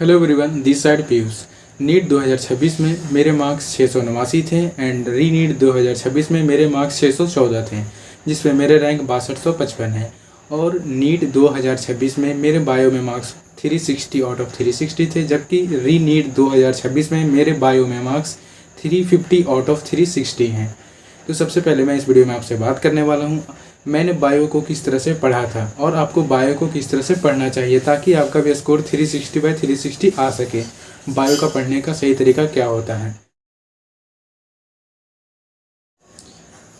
Hello everyone, this side Piyush. NEET 2026 में मेरे marks 689 थे एंड री नीट 2026 में मेरे मार्क्स 614 थे, जिसमें मेरे रैंक 6255 है। और नीट 2026 में मेरे बायो में मार्क्स 360 आउट ऑफ 360 थे, जबकि री नीट 2026 में मेरे बायो में मार्क्स 350 आउट ऑफ 360 हैं। तो सबसे पहले मैं इस वीडियो में आपसे बात करने वाला हूँ मैंने बायो को किस तरह से पढ़ा था और आपको बायो को किस तरह से पढ़ना चाहिए ताकि आपका भी स्कोर 360/360 आ सके। बायो का पढ़ने का सही तरीका क्या होता है।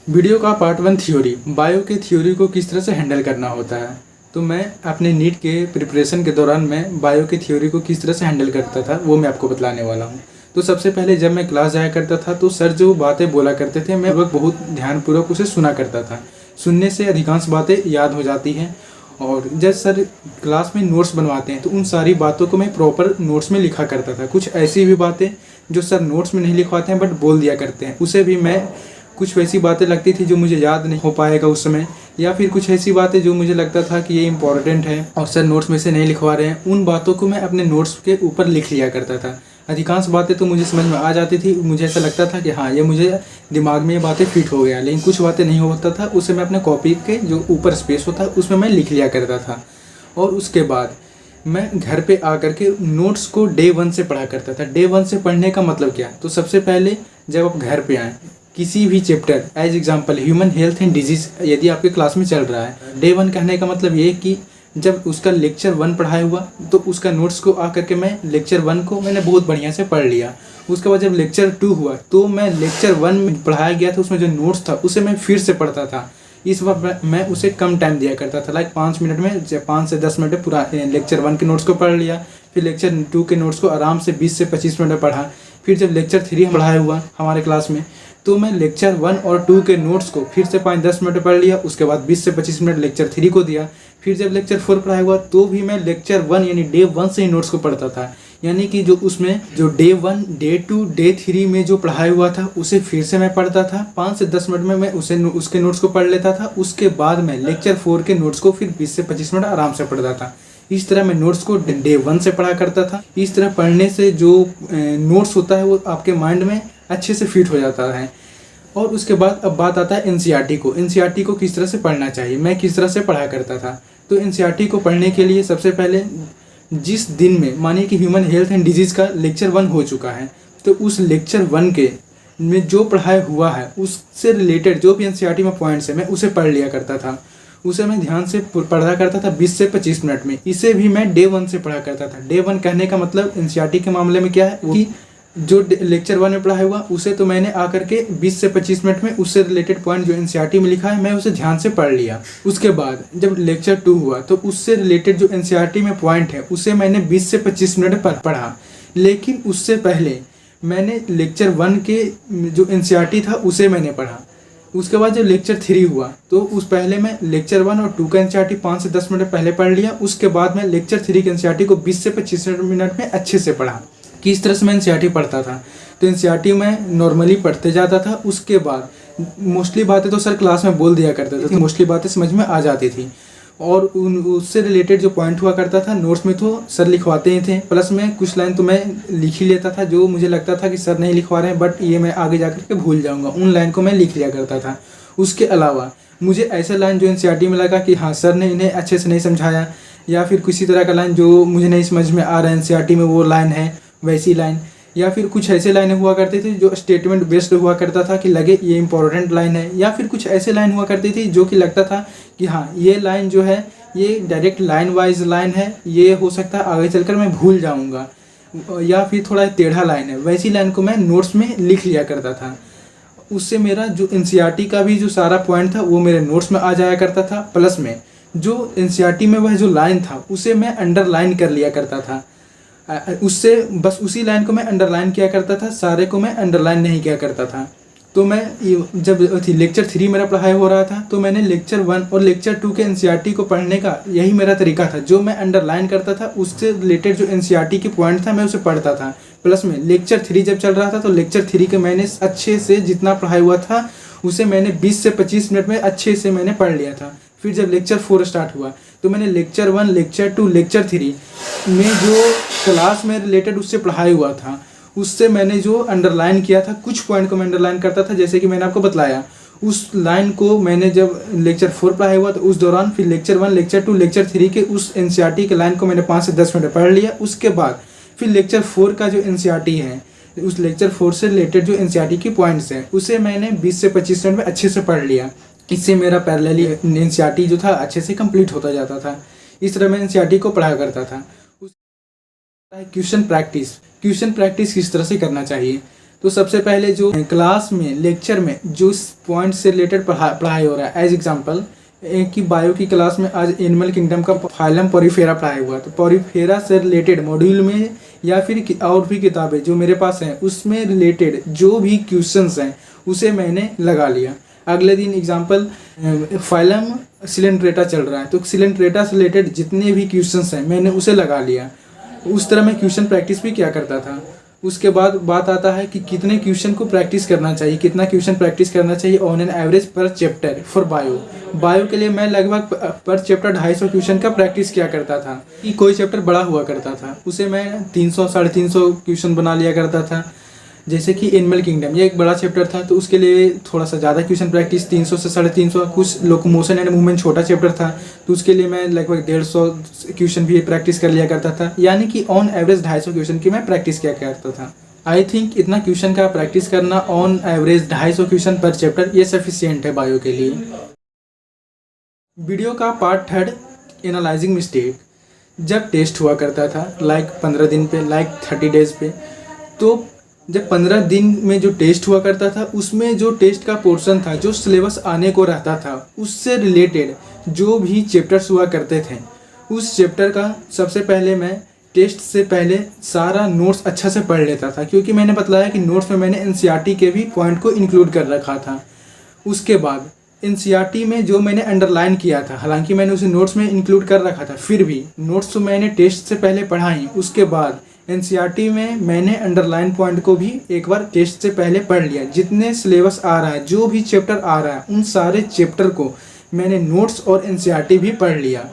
वीडियो का पार्ट 1 थ्योरी, बायो के थ्योरी को किस तरह से हैंडल करना होता है। तो मैं अपने नीट के प्रिपरेशन के दौरान मैं बायो की थ्योरी को किस तरह से हैंडल करता था वो मैं आपको बतलाने वाला हूँ। तो सबसे पहले जब मैं क्लास जाया करता था तो सर जो बातें बोला करते थे मैं वक्त बहुत ध्यानपूर्वक उसे सुना करता था। सुनने से अधिकांश बातें याद हो जाती हैं। और जब सर क्लास में नोट्स बनवाते हैं तो उन सारी बातों को मैं प्रॉपर नोट्स में लिखा करता था। कुछ ऐसी भी बातें जो सर नोट्स में नहीं लिखवाते हैं बट बोल दिया करते हैं, उसे भी मैं कुछ वैसी बातें लगती थी जो मुझे याद नहीं हो पाएगा उस समय, या फिर कुछ ऐसी बातें जो मुझे लगता था कि ये इंपॉर्टेंट है और सर नोट्स में से नहीं लिखवा रहे हैं, उन बातों को मैं अपने नोट्स के ऊपर लिख लिया करता था। अधिकांश बातें तो मुझे समझ में आ जाती थी, मुझे ऐसा लगता था कि हाँ ये मुझे दिमाग में ये बातें फिट हो गया, लेकिन कुछ बातें नहीं होता था, उसे मैं अपने कॉपी के जो ऊपर स्पेस होता है उसमें मैं लिख लिया करता था। और उसके बाद मैं घर पे आकर के नोट्स को डे 1 से पढ़ा करता था। डे 1 से पढ़ने का मतलब क्या, तो सबसे पहले जब आप घर पे आएँ किसी भी chapter, as example human health and disease यदि आपके क्लास में चल रहा है, डे 1 कहने का मतलब ये कि जब उसका लेक्चर 1 पढ़ाया हुआ तो उसका नोट्स को आकर के मैं लेक्चर 1 को मैंने बहुत बढ़िया से पढ़ लिया। उसके बाद जब लेक्चर 2 हुआ तो मैं लेक्चर 1 में पढ़ाया गया था उसमें जो नोट्स था उसे मैं फिर से पढ़ता था। इस बार मैं उसे कम टाइम दिया करता था, लाइक 5 मिनट में 5 से 10 मिनट में पूरा लेक्चर 1 के नोट्स को पढ़ लिया। फिर लेक्चर 2 के नोट्स को आराम से 20 से 25 मिनट में पढ़ा। फिर जब लेक्चर 3 पढ़ाया हुआ हमारे क्लास में तो मैं लेक्चर 1 और 2 के नोट्स को फिर से 5-10 मिनट पढ़ लिया। उसके बाद 20 से 25 मिनट लेक्चर 3 को दिया। फिर जब लेक्चर 4 पढ़ाया हुआ तो भी मैं लेक्चर 1 यानी डे 1 से ही नोट्स को पढ़ता था, यानी कि जो उसमें जो डे 1, डे 2, डे 3 में जो पढ़ाया हुआ था उसे फिर से मैं पढ़ता था। 5 से 10 मिनट में मैं उसके नोट्स को पढ़ लेता था। उसके बाद मैं लेक्चर 4 के नोट्स को फिर 20 से 25 मिनट आराम से पढ़ता था। इस तरह मैं नोट्स को डे 1 से पढ़ा करता था। इस तरह पढ़ने से जो नोट्स होता है वो आपके माइंड में अच्छे से फिट हो जाता है। और उसके बाद अब बात आता है एनसीईआरटी को। एनसीईआरटी को किस तरह से पढ़ना चाहिए, मैं किस तरह से पढ़ा करता था। तो एनसीईआरटी को पढ़ने के लिए सबसे पहले जिस दिन में मानिए कि ह्यूमन हेल्थ एंड डिजीज़ का लेक्चर 1 हो चुका है तो उस लेक्चर 1 के में जो पढ़ाया हुआ है उससे रिलेटेड जो भी एनसीईआरटी में पॉइंट्स है मैं उसे पढ़ लिया करता था। उसे मैं ध्यान से पढ़ा करता था 20 से 25 मिनट में। इसे भी मैं डे 1 से पढ़ा करता था। डे 1 कहने का मतलब एनसीईआरटी के मामले में क्या है कि जो लेक्चर 1 में पढ़ाया हुआ उसे तो मैंने आकर के 20 से 25 मिनट में उससे रिलेटेड पॉइंट जो एनसीईआरटी में लिखा है मैं उसे ध्यान से पढ़ लिया। उसके बाद जब लेक्चर 2 हुआ तो उससे रिलेटेड जो एनसीईआरटी में पॉइंट है उसे मैंने 20 से 25 मिनट पर पढ़ा। लेकिन उससे पहले मैंने लेक्चर 1 के जो एनसीईआरटी था उसे मैंने पढ़ा। उसके बाद जब लेक्चर 3 हुआ तो उस पहले मैं लेक्चर 1 और 2 का एनसीईआरटी 5 से 10 मिनट पहले पढ़ लिया। उसके बाद मैं लेक्चर 3 के एनसीईआरटी को 20 से 25 मिनट में अच्छे से पढ़ा। किस तरह से मैं एनसीईआरटी पढ़ता था, तो एनसीईआरटी में नॉर्मली पढ़ते जाता था। उसके बाद मोस्टली बातें तो सर क्लास में बोल दिया करते थे, मोस्टली बातें समझ में आ जाती थी। और उससे रिलेटेड जो पॉइंट हुआ करता था नोट्स में तो सर लिखवाते ही थे, प्लस में कुछ लाइन तो मैं लिख ही लेता था जो मुझे लगता था कि सर नहीं लिखवा रहे हैं बट ये मैं आगे जाकर के भूल जाऊँगा, उन लाइन को मैं लिख लिया करता था। उसके अलावा मुझे ऐसा लाइन जो एनसीईआरटी में लगा कि हाँ सर ने इन्हें अच्छे से नहीं समझाया, या फिर किसी तरह का लाइन जो मुझे नहीं समझ में आ रहा है एनसीईआरटी में वो लाइन है वैसी लाइन, या फिर कुछ ऐसे लाइनें हुआ करती थी जो स्टेटमेंट बेस्ड हुआ करता था कि लगे ये इंपॉर्टेंट लाइन है, या फिर कुछ ऐसे लाइन हुआ करती थी जो कि लगता था कि हाँ ये लाइन जो है ये डायरेक्ट लाइन वाइज लाइन है, ये हो सकता है आगे चलकर मैं भूल जाऊंगा, या फिर थोड़ा टेढ़ा लाइन है, वैसी लाइन को मैं नोट्स में लिख लिया करता था। उससे मेरा जो एनसीईआरटी का भी जो सारा पॉइंट था वो मेरे नोट्स में आ जाया करता था। प्लस में जो एनसीईआरटी में वह जो लाइन था उसे मैं अंडरलाइन कर लिया करता था। उससे बस उसी लाइन को मैं अंडरलाइन किया करता था, सारे को मैं अंडरलाइन नहीं किया करता था। तो मैं जब लेक्चर 3 मेरा पढ़ाई हो रहा था तो मैंने लेक्चर 1 और लेक्चर 2 के एनसीईआरटी को पढ़ने का यही मेरा तरीका था। जो मैं अंडरलाइन करता था उससे रिलेटेड जो एनसीईआरटी के पॉइंट था मैं उसे पढ़ता था। प्लस में लेक्चर 3 जब चल रहा था तो लेक्चर 3 के मैंने अच्छे से जितना पढ़ाई हुआ था उसे मैंने 20 से 25 मिनट में अच्छे से मैंने पढ़ लिया था। फिर जब लेक्चर 4 स्टार्ट हुआ तो मैंने लेक्चर 1, लेक्चर 2, लेक्चर 3 में जो क्लास में रिलेटेड उससे पढ़ाई हुआ था, उससे मैंने जो अंडरलाइन किया था, कुछ पॉइंट को मैं अंडरलाइन करता था, जैसे कि मैंने आपको बतलाया। उस लाइन को मैंने जब लेक्चर 4 पढ़ाया हुआ तो उस दौरान फिर लेक्चर 1, लेक्चर 2, लेक्चर 3 के उस एनसीईआरटी के लाइन को मैंने 5 से 10 मिनट पढ़ लिया। उसके बाद फिर लेक्चर 4 का जो एनसीईआरटी है, उस लेक्चर 4 से रिलेटेड जो एनसीईआरटी की पॉइंट्स हैं, उसे मैंने 20 से 25 मिनट में अच्छे से पढ़ लिया। इससे मेरा पैरेलली एनसीईआरटी जो था अच्छे से कंप्लीट होता जाता था। इस तरह मैं एनसीईआरटी को पढ़ा करता था। क्वेश्चन प्रैक्टिस किस तरह से करना चाहिए? तो सबसे पहले जो क्लास में, लेक्चर में जो पॉइंट से रिलेटेड पढ़ाई हो रहा है, एज एग्जांपल कि बायो की क्लास में आज एनिमल किंगडम का फाइलम पोरीफेरा पढ़ाया हुआ, तो पोरीफेरा से रिलेटेड मॉड्यूल में या फिर और भी किताबें जो मेरे पास हैं उसमें रिलेटेड जो भी क्वेश्चंस हैं उसे मैंने लगा लिया। अगले दिन एग्जांपल फाइलम सिलेंट्रेटा चल रहा है, तो सिलेंट्रेटा से रिलेटेड जितने भी क्वेश्चंस हैं मैंने उसे लगा लिया। उस तरह मैं क्वेश्चन प्रैक्टिस भी किया करता था। उसके बाद बात आता है कि कितने क्वेश्चन को प्रैक्टिस करना चाहिए, कितना क्वेश्चन प्रैक्टिस करना चाहिए ऑन एन एवरेज पर चैप्टर फॉर बायो के लिए मैं लगभग पर चैप्टर 250 क्वेश्चन का प्रैक्टिस किया करता था। कि कोई चैप्टर बड़ा हुआ करता था उसे मैं 300 350 क्वेश्चन बना लिया करता था। जैसे कि एनिमल किंगडम ये एक बड़ा चैप्टर था, तो उसके लिए थोड़ा सा ज़्यादा क्वेश्चन प्रैक्टिस 300 से 350। कुछ लोकोमोशन एंड मूवमेंट छोटा चैप्टर था, तो उसके लिए मैं लगभग 150 क्वेश्चन भी प्रैक्टिस कर लिया करता था। यानी कि ऑन एवरेज 250 क्वेश्चन की मैं प्रैक्टिस किया करता था। आई थिंक इतना क्वेश्चन का प्रैक्टिस करना ऑन एवरेज 250 क्वेश्चन पर चैप्टर ये सफिशियंट है बायो के लिए। वीडियो का पार्ट 3, एनालाइजिंग मिस्टेक। जब टेस्ट हुआ करता था लाइक 15 दिन पे, लाइक 30 डेज पे, तो जब 15 दिन में जो टेस्ट हुआ करता था उसमें जो टेस्ट का पोर्शन था, जो सिलेबस आने को रहता था, उससे रिलेटेड जो भी चैप्टर्स हुआ करते थे, उस चैप्टर का सबसे पहले मैं टेस्ट से पहले सारा नोट्स अच्छा से पढ़ लेता था, क्योंकि मैंने बतलाया कि नोट्स में मैंने एनसीईआरटी के भी पॉइंट को इंक्लूड कर रखा था। उसके बाद एनसीईआरटी में जो मैंने अंडरलाइन किया था, हालांकि मैंने उसे नोट्स में इंक्लूड कर रखा था, फिर भी नोट्स तो मैंने टेस्ट से पहले पढ़ाई। उसके बाद एनसीईआरटी में मैंने अंडरलाइन पॉइंट को भी एक बार टेस्ट से पहले पढ़ लिया। जितने सिलेबस आ रहा है, जो भी चैप्टर आ रहा है, उन सारे चैप्टर को मैंने नोट्स और एनसीईआरटी भी पढ़ लिया।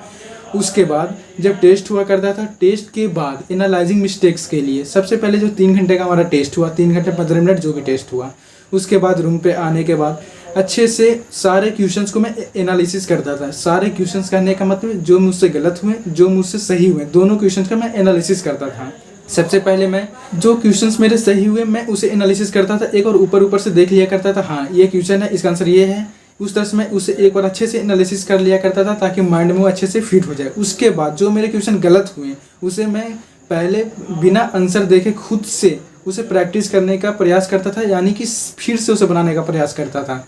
उसके बाद जब टेस्ट हुआ करता था, टेस्ट के बाद एनालाइजिंग मिस्टेक्स के लिए सबसे पहले जो 3 घंटे का हमारा टेस्ट हुआ, 3 घंटे 15 मिनट जो भी टेस्ट हुआ, उसके बाद रूम पे आने के बाद अच्छे से सारे क्वेश्चंस को मैं एनालिसिस करता था। सारे क्वेश्चंस करने का मतलब जो मुझसे गलत हुए, जो मुझसे सही हुए, दोनों क्वेश्चंस का मैं एनालिसिस करता था। सबसे पहले मैं जो क्वेश्चंस मेरे सही हुए मैं उसे एनालिसिस करता था, एक और ऊपर से देख लिया करता था, हाँ ये क्वेश्चन है, इसका आंसर ये है। उस तरह से मैं उसे एक बार अच्छे से एनालिसिस कर लिया करता था ताकि माइंड में वो अच्छे से फिट हो जाए। उसके बाद जो मेरे क्वेश्चन गलत हुए उसे मैं पहले बिना आंसर देखे खुद से उसे प्रैक्टिस करने का प्रयास करता था, यानी कि फिर से उसे बनाने का प्रयास करता था।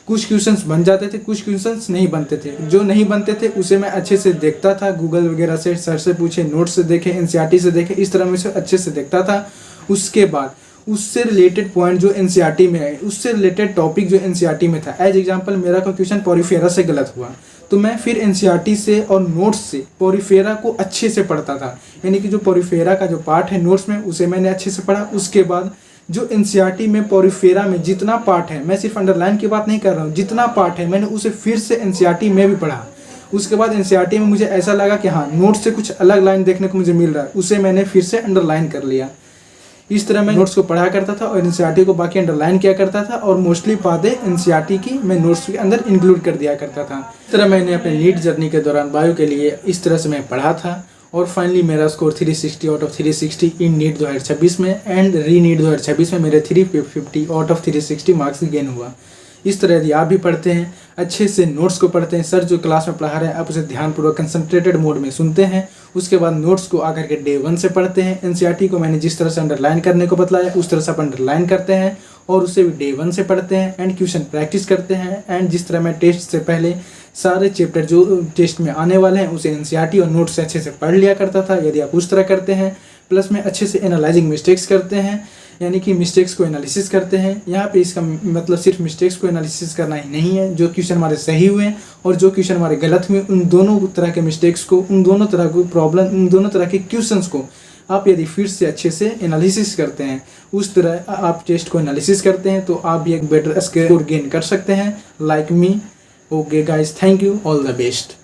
कुछ क्वेश्चंस बन जाते थे, कुछ क्वेश्चंस नहीं बनते थे। जो नहीं बनते थे उसे मैं अच्छे से देखता था, गूगल वगैरह से, सर से पूछे, नोट से देखे, एनसीईआरटी से देखे, इस तरह मैं उसे अच्छे से देखता था। उसके बाद उससे रिलेटेड पॉइंट जो एनसीईआरटी में है, उससे रिलेटेड टॉपिक जो एनसीईआरटी में था, एज एग्जांपल मेरा कोई क्वेश्चन पोरीफेरा से गलत हुआ तो मैं फिर एनसीईआरटी से और नोट्स से पोरीफेरा को अच्छे से पढ़ता था। यानी कि जो पोरीफेरा का जो पार्ट है नोट्स में, उसे मैंने अच्छे से पढ़ा। उसके बाद जो एनसीईआरटी में पोरीफेरा में जितना पार्ट है, मैं सिर्फ अंडरलाइन की बात नहीं कर रहा हूँ, जितना पार्ट है मैंने उसे फिर से एनसीईआरटी में भी पढ़ा। उसके बाद एनसीईआरटी में मुझे ऐसा लगा कि हाँ नोट्स से कुछ अलग लाइन देखने को मुझे मिल रहा है, उसे मैंने फिर से अंडरलाइन कर लिया। इस तरह मैं नोट्स को पढ़ा करता था और एनसीईआरटी को बाकी अंडरलाइन किया करता था, और मोस्टली बातें एनसीईआरटी की मैं नोट्स के अंदर इंक्लूड कर दिया करता था। इस तरह मैंने अपने नीट जर्नी के दौरान बायो के लिए इस तरह से मैं पढ़ा था, और फाइनली मेरा score 360 out of 360 in NEET 2026 में, एंड री नीट 2026 में मेरे 350 आउट ऑफ 360 मार्क्स गेन हुआ। इस तरह यदि आप भी पढ़ते हैं, अच्छे से नोट्स को पढ़ते हैं, सर जो क्लास में पढ़ा रहे हैं आप उसे ध्यानपूर्वक कंसंट्रेटेड मोड में सुनते हैं, उसके बाद नोट्स को आकर के डे 1 से पढ़ते हैं, एनसीईआरटी को मैंने जिस तरह से अंडरलाइन करने को बतलाया उस तरह से आप अंडरलाइन करते हैं और उसे भी डे 1 से पढ़ते हैं, एंड क्वेश्चन प्रैक्टिस करते हैं। एंड जिस तरह मैं टेस्ट से पहले सारे चैप्टर जो टेस्ट में आने वाले हैं उसे एनसीईआरटी और नोट्स से अच्छे से पढ़ लिया करता था। यदि आप उस तरह करते हैं, प्लस में अच्छे से एनालाइजिंग मिस्टेक्स करते हैं, यानी कि मिस्टेक्स को एनालिसिस करते हैं। यहाँ पे इसका मतलब सिर्फ मिस्टेक्स को एनालिसिस करना ही नहीं है, जो क्वेश्चन हमारे सही हुए और जो क्वेश्चन हमारे गलत हुए, उन दोनों तरह के मिस्टेक्स को, उन दोनों तरह की प्रॉब्लम, उन दोनों तरह के क्वेश्चंस को आप यदि फिर से अच्छे से एनालिसिस करते हैं, उस तरह आप टेस्ट को एनालिसिस करते हैं, तो आप भी एक बेटर स्कोर गेन कर सकते हैं, like me. Okay guys, thank you, all the best.